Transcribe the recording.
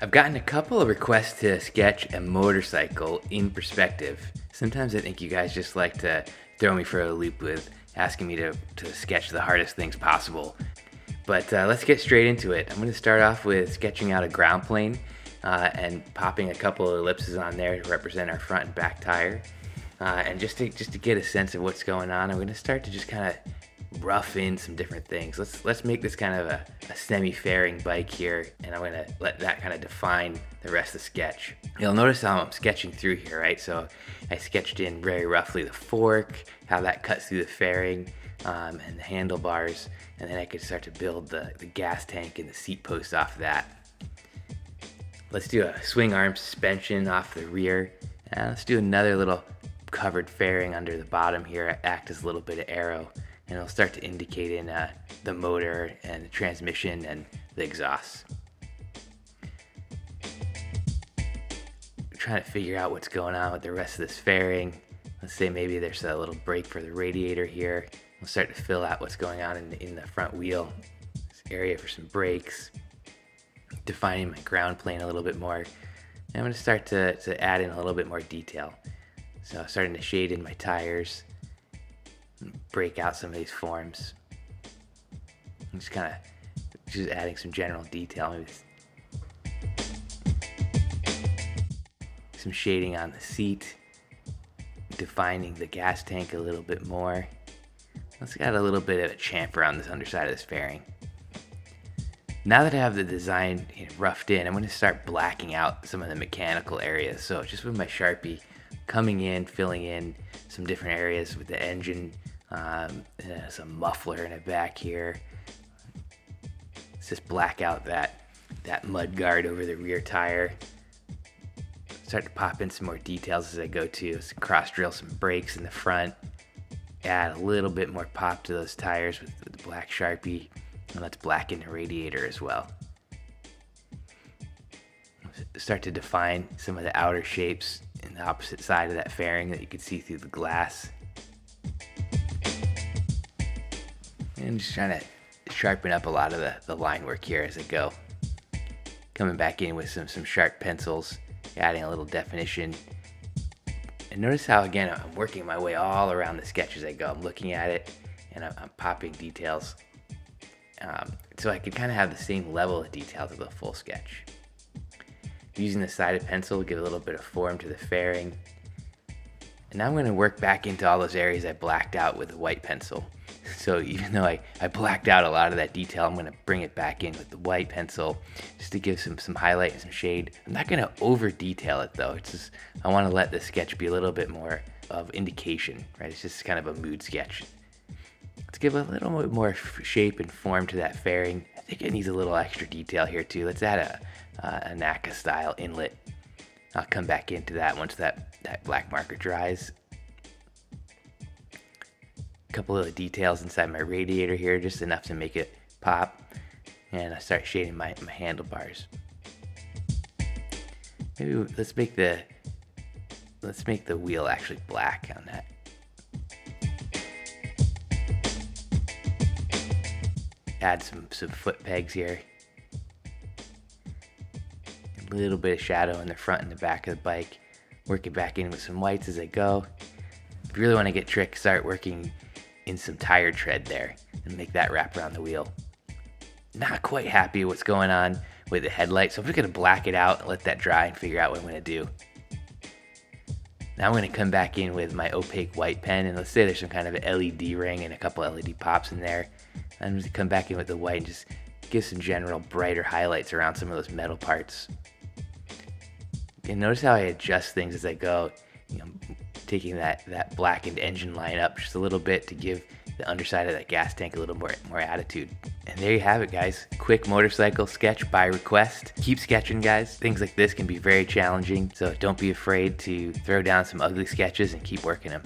I've gotten a couple of requests to sketch a motorcycle in perspective. Sometimes I think you guys just like to throw me for a loop with asking me to sketch the hardest things possible. But let's get straight into it. I'm going to start off with sketching out a ground plane and popping a couple of ellipses on there to represent our front and back tire. And just to get a sense of what's going on, I'm going to start to just kind of rough in some different things. Let's make this kind of a semi-fairing bike here, and I'm going to let that kind of define the rest of the sketch. You'll notice how I'm sketching through here, right? So I sketched in very roughly the fork, how that cuts through the fairing, and the handlebars, and then I could start to build the gas tank and the seat post off of that. Let's do a swing arm suspension off the rear, and let's do another little covered fairing under the bottom here, act as a little bit of arrow, and it'll start to indicate in the motor and the transmission and the exhaust. I'm trying to figure out what's going on with the rest of this fairing. Let's say maybe there's a little brake for the radiator here. We'll start to fill out what's going on in the front wheel. This area for some brakes. Defining my ground plane a little bit more. And I'm going to start to add in a little bit more detail. So I'm starting to shade in my tires. Break out some of these forms. I'm just kind of adding some general detail. Maybe some shading on the seat. Defining the gas tank a little bit more. Let's got a little bit of a chamfer on this underside of this fairing. Now that I have the design roughed in, I'm going to start blacking out some of the mechanical areas. So just with my Sharpie, coming in, filling in some different areas with the engine, some muffler in the back here. Let's just black out that mud guard over the rear tire. Start to pop in some more details as I go too. Let's cross drill some brakes in the front. Add a little bit more pop to those tires with the black Sharpie. And let's blacken the radiator as well. Start to define some of the outer shapes in the opposite side of that fairing that you can see through the glass. And just trying to sharpen up a lot of the line work here as I go. Coming back in with some sharp pencils, adding a little definition. And notice how, again, I'm working my way all around the sketch as I go. I'm looking at it, and I'm popping details. So I can kind of have the same level of detail to the full sketch. Using the sided pencil to give a little bit of form to the fairing. And now I'm going to work back into all those areas I blacked out with the white pencil. So even though I blacked out a lot of that detail, I'm going to bring it back in with the white pencil just to give some highlight and some shade. I'm not going to over detail it though. It's just, I want to let the sketch be a little bit more of indication, right? It's just kind of a mood sketch. Let's give a little bit more shape and form to that fairing. I think it needs a little extra detail here too. Let's add a NACA style inlet. I'll come back into that once that black marker dries. A couple of details inside my radiator here, just enough to make it pop. And I start shading my handlebars. Maybe let's make the wheel actually black on that. Add some foot pegs here. A little bit of shadow in the front and the back of the bike. Work it back in with some whites as I go. If you really want to get trick, start working in some tire tread there and make that wrap around the wheel. Not quite happy with what's going on with the headlight, so I'm just going to black it out and let that dry and figure out what I'm going to do. Now I'm going to come back in with my opaque white pen, and let's say there's some kind of an LED ring and a couple LED pops in there. I'm going to come back in with the white and just give some general brighter highlights around some of those metal parts. And notice how I adjust things as I go, taking that blackened engine line up just a little bit to give the underside of that gas tank a little more attitude. And there you have it, guys. Quick motorcycle sketch by request. Keep sketching, guys. Things like this can be very challenging, so don't be afraid to throw down some ugly sketches and keep working them.